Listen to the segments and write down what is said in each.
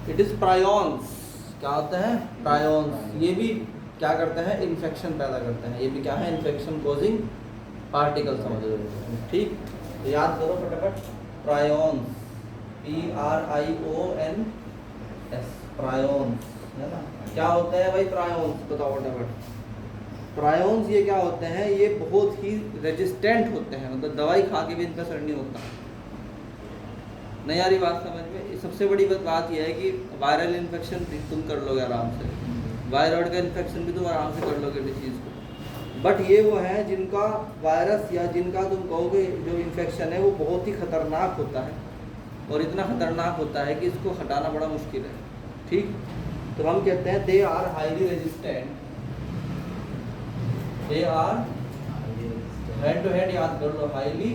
It is prions. क्या होता है? प्रायोन्स। ये भी क्या करते हैं? इन्फेक्शन पैदा करते हैं। ये भी क्या है? इन्फेक्शन कॉजिंग पार्टिकल समझ लो। ठीक, तो याद करो फटाफट। प्रायोन्स, PRIONS, प्रायोन्स, है ना? क्या होता है भाई प्रायोन्स? बताओ फटाफट। प्रायोन्स ये क्या होते हैं? ये बहुत ही रेजिस्टेंट होते हैं, मतलब दवाई खा के भी इनका असर नहीं होता। नहीं आ रही बात समझ में? सबसे बड़ी बात यह है कि वायरल इन्फेक्शन तुम कर लोगे आराम से, वायरॉइड का इन्फेक्शन भी तुम आराम से कर लोगे डिसीज को। बट ये वो है जिनका वायरस या जिनका तुम कहोगे जो इन्फेक्शन है वो बहुत ही खतरनाक होता है, और इतना खतरनाक होता है कि इसको हटाना बड़ा मुश्किल है। ठीक, तो हम कहते हैं they are highly resistant, they are head to head याद कर लो, हाईली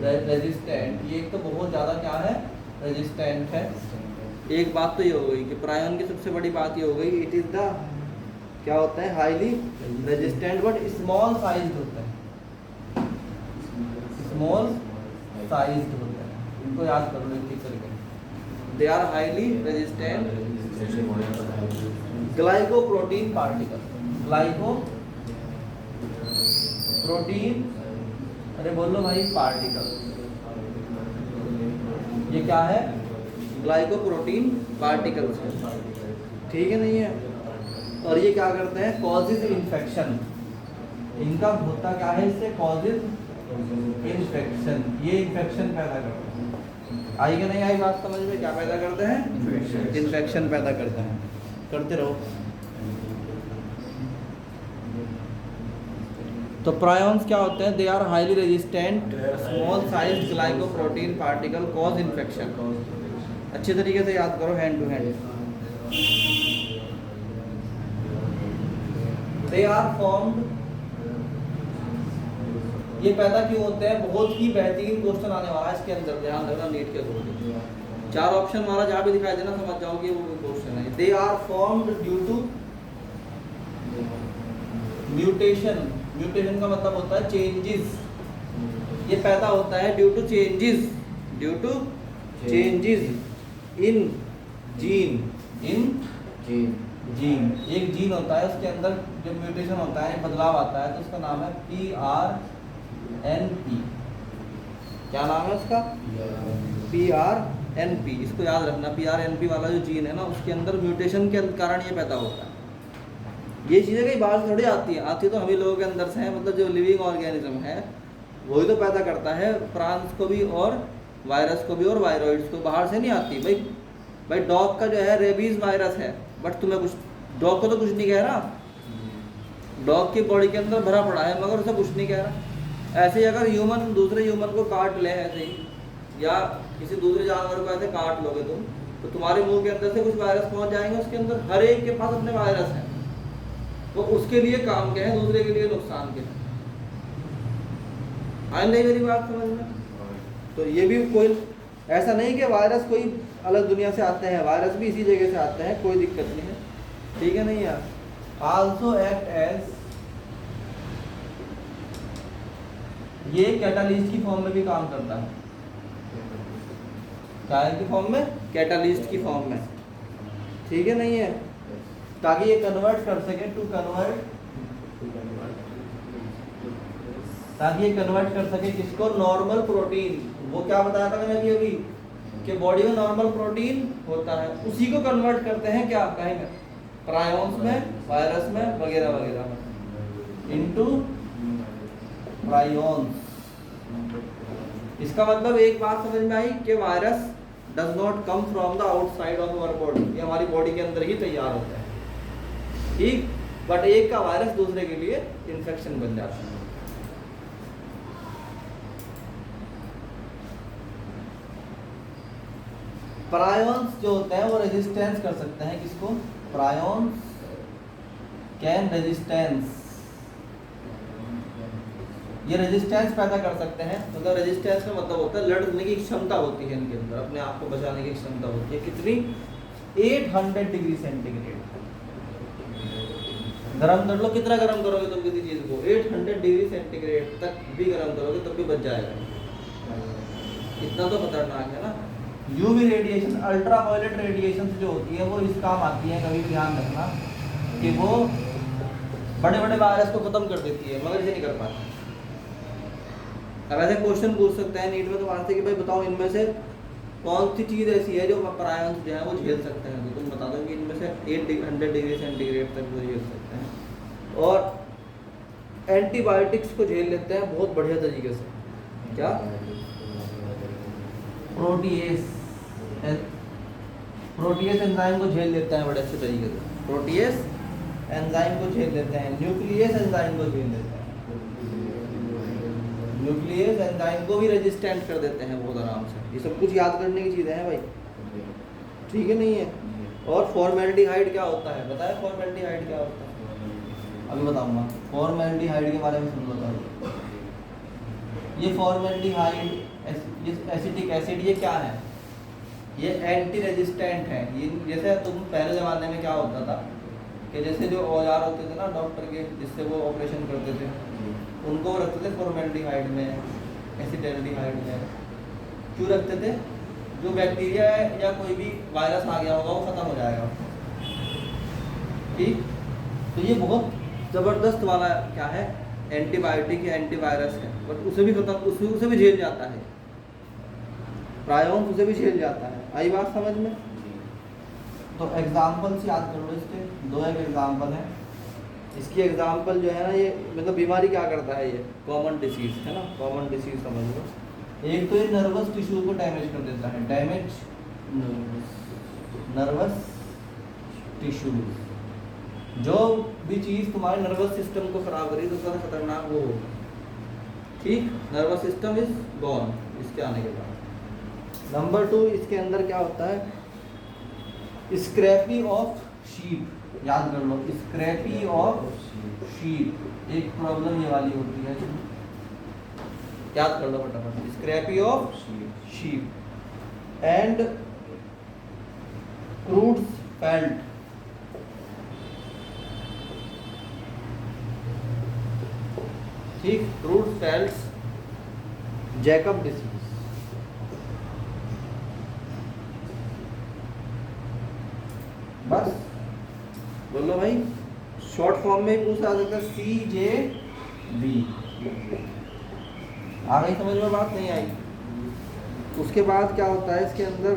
रेजिस्टेंट। ये एक तो बहुत ज़्यादा क्या है? रेजिस्टेंट है। एक बात तो ये हो गई कि प्रायोन की सबसे बड़ी बात ये हो गई, इट इज़ द क्या होता है? Highly resistant but small size होता है, स्मॉल साइज होता है। इनको याद कर लो एक तरीके। They are highly resistant glycoprotein particle, glycoprotein, अरे बोलो भाई पार्टिकल। ये क्या है? ग्लाइकोप्रोटीन पार्टिकल्स है। ठीक है, नहीं है? और ये क्या करते हैं? Causes infection. इनका होता क्या है? इससे कॉजेज इन्फेक्शन, ये इन्फेक्शन पैदा करते हैं। आई कि नहीं आई बात समझ में? क्या पैदा करते हैं? इन्फेक्शन पैदा करते हैं। करते रहो। तो प्रायोन्स क्या होते हैं? They are highly resistant small size glycoprotein particle cause infection. अच्छे तरीके से याद करो, hand to hand. They are formed, ये पैदा क्यों होते हैं? बहुत ही बेहतरीन क्वेश्चन आने वाला है इसके अंदर, ध्यान रखना नीट के अकॉर्डिंग। 4 ऑप्शन वाला जहाँ भी दिखाई देना समझ जाओगे वो क्वेश्चन है। They are formed due to mutation. Mutation का मतलब होता है चेंजेस। ये पैदा होता है due to changes, due to changes in gene, in gene. एक जीन होता है उसके अंदर जब म्यूटेशन होता है, बदलाव आता है, तो उसका नाम है PRNP। क्या नाम है उसका? PRNP। इसको याद रखना, PRNP वाला जो जीन है ना, उसके अंदर म्यूटेशन के कारण ये पैदा होता है। ये चीज़ें कहीं बाहर से थोड़ी आती तो हम ही लोगों के अंदर से है, मतलब जो लिविंग ऑर्गेनिज्म है वही तो पैदा करता है प्रांस को भी और वायरस को भी और वायरॉइड्स को, बाहर से नहीं आती। भाई डॉग का जो है रेबीज वायरस है, बट तुम्हें कुछ, डॉग को तो कुछ नहीं कह रहा, डॉग की बॉडी के अंदर भरा पड़ा है मगर उसे कुछ नहीं कह रहा। ऐसे ही अगर ह्यूमन दूसरे ह्यूमन को काट ले ऐसे ही, या किसी दूसरे जानवर को ऐसे काट लोगे तुम, तो तुम्हारे मुंह के अंदर से कुछ वायरस पहुंच जाएंगे उसके अंदर। हर एक के पास अपने वायरस हैं, तो उसके लिए काम के हैं, दूसरे के लिए नुकसान के हैं। आई नहीं मेरी बात समझ में? तो ये भी कोई ऐसा नहीं कि वायरस कोई अलग दुनिया से आते हैं, वायरस भी इसी जगह से आते हैं, कोई दिक्कत नहीं है। ठीक है, नहीं यार? आल्सो एक्ट एज, ये कैटालिस्ट की फॉर्म में भी काम करता है। क्या की फॉर्म में? कैटालिस्ट की फॉर्म में। ठीक है, नहीं है? ताकि ये कन्वर्ट कर सके टू कन्वर्ट, ताकि ये कन्वर्ट कर सके किसको? Normal protein. वो क्या बताया था मैंने अभी कि बॉडी में नॉर्मल प्रोटीन होता है, उसी को कन्वर्ट करते हैं क्या कहेंगे? प्रायोन्स में, वायरस में, वगैरह वगैरह में, इनटू प्रायोन्स। इसका मतलब एक बात समझ में आई कि virus does not come from the outside of our body, ये हमारी बॉडी के अंदर ही तैयार होता है। ठीक, बट एक का वायरस दूसरे के लिए इन्फेक्शन बन जाता है। प्रायोन्स जो होते हैं वो रेजिस्टेंस कर सकते हैं किसको? प्रायोन्स कैन रेजिस्टेंस, ये रेजिस्टेंस पैदा कर सकते हैं। मतलब रेजिस्टेंस का मतलब होता है लड़ने की क्षमता होती है इनके अंदर, अपने आप को बचाने की क्षमता होती है। कितनी? 800 डिग्री सेंटीग्रेड। गरम कर लो, कितना गरम करोगे तुम किसी चीज को? 800 डिग्री सेंटीग्रेड तक भी गरम करोगे तब भी बच जाएगा। इतना तो खतरनाक है ना। यूवी रेडिएशन, अल्ट्रावायलेट रेडिएशन जो होती है वो इस काम आती है, कभी ध्यान रखना कि वो बड़े बड़े वायरस को खत्म कर देती है, मगर इसे नहीं कर पाती। अब ऐसे क्वेश्चन पूछ सकते हैं नीट में तुम्हारे से कि भाई बताओ इनमें से कौन सी चीज़ ऐसी है जो प्रायंस जो है वो झेल सकते हैं, तो तुम बता दो कि इनमें से 800 डिग्री सेंटीग्रेड तक वो झेल सकते हैं, और एंटीबायोटिक्स को झेल लेते हैं बहुत बढ़िया तरीके से। क्या? प्रोटीएस, प्रोटीएस एंजाइम को झेल लेते हैं बड़े अच्छे तरीके से, प्रोटीएस एंजाइम को झेल लेते हैं, न्यूक्लियस एंजाइम को झेल लेते हैं, न्यूक्लियस एंजाइम को भी रेजिस्टेंट कर देते हैं बहुत आराम से। ये सब कुछ याद करने की चीज़ें हैं भाई, ठीक है नहीं है? और फॉर्मेल्डिहाइड क्या होता है, बताया फॉर्मेल्डिहाइड क्या होता है? अभी बताऊंगा फॉर्मेल्डिहाइड के बारे में, सुन बताओ। ये फॉर्मेल्डिहाइड एसिटिक एसिड ये क्या है? ये एंटी रेजिस्टेंट है। ये जैसे तुम पहले ज़माने में क्या होता था कि जैसे जो औजार होते थे ना डॉक्टर के, जिससे वो ऑपरेशन करते थे, उनको रखते थे फॉर्मेल्डिहाइड में, एसिटाल्डिहाइड में। क्यों रखते थे? जो बैक्टीरिया है या कोई भी वायरस आ गया होगा वो ख़त्म हो जाएगा, ठीक? तो ये बहुत ज़बरदस्त वाला क्या है, एंटीबायोटिक या एंटीवायरस है, बट उसे भी खत्म, उसे भी झेल जाता है, प्रायोन उसे भी झेल जाता है। आई बात समझ में? तो एग्जाम्पल्स याद कर लो इसके, दो एक एग्जाम्पल है इसकी। एग्जाम्पल जो है ना, ये मतलब बीमारी क्या करता है, ये कॉमन डिसीज है ना, कॉमन डिसीज समझ लो। एक तो ये नर्वस टिश्यू को डैमेज कर देता है, डैमेज नर्वस टिश्यू। जो भी चीज़ तुम्हारे नर्वस सिस्टम को खराब करेगी तो सबसे खतरनाक वो होगा, ठीक? नर्वस सिस्टम इज गॉन इसके आने के बाद। नंबर 2 इसके अंदर क्या होता है, स्क्रैपी ऑफ शीप, याद कर लो, स्क्रैपी ऑफ शीप एक प्रॉब्लम ये वाली होती है, याद कर लो फटाफट, scrapie of sheep and Creutzfeldt, ठीक? Creutzfeldt Jakob disease. बस बोलो भाई, शॉर्ट फॉर्म में पूछ आ सकता है CJV। आ गई समझ में बात? नहीं आई? उसके बाद क्या होता है इसके अंदर,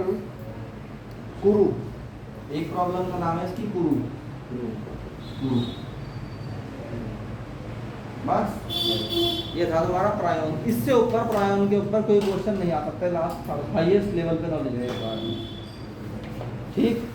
कुरु, एक प्रॉब्लम का नाम है इसकी कुरु। बस ये था तुम्हारा प्रायोन। इससे ऊपर प्रायोन के ऊपर कोई क्वेश्चन नहीं आ सकता, लास्ट हाईएस्ट लेवल पे नॉलेज है इस बारे में, ठीक?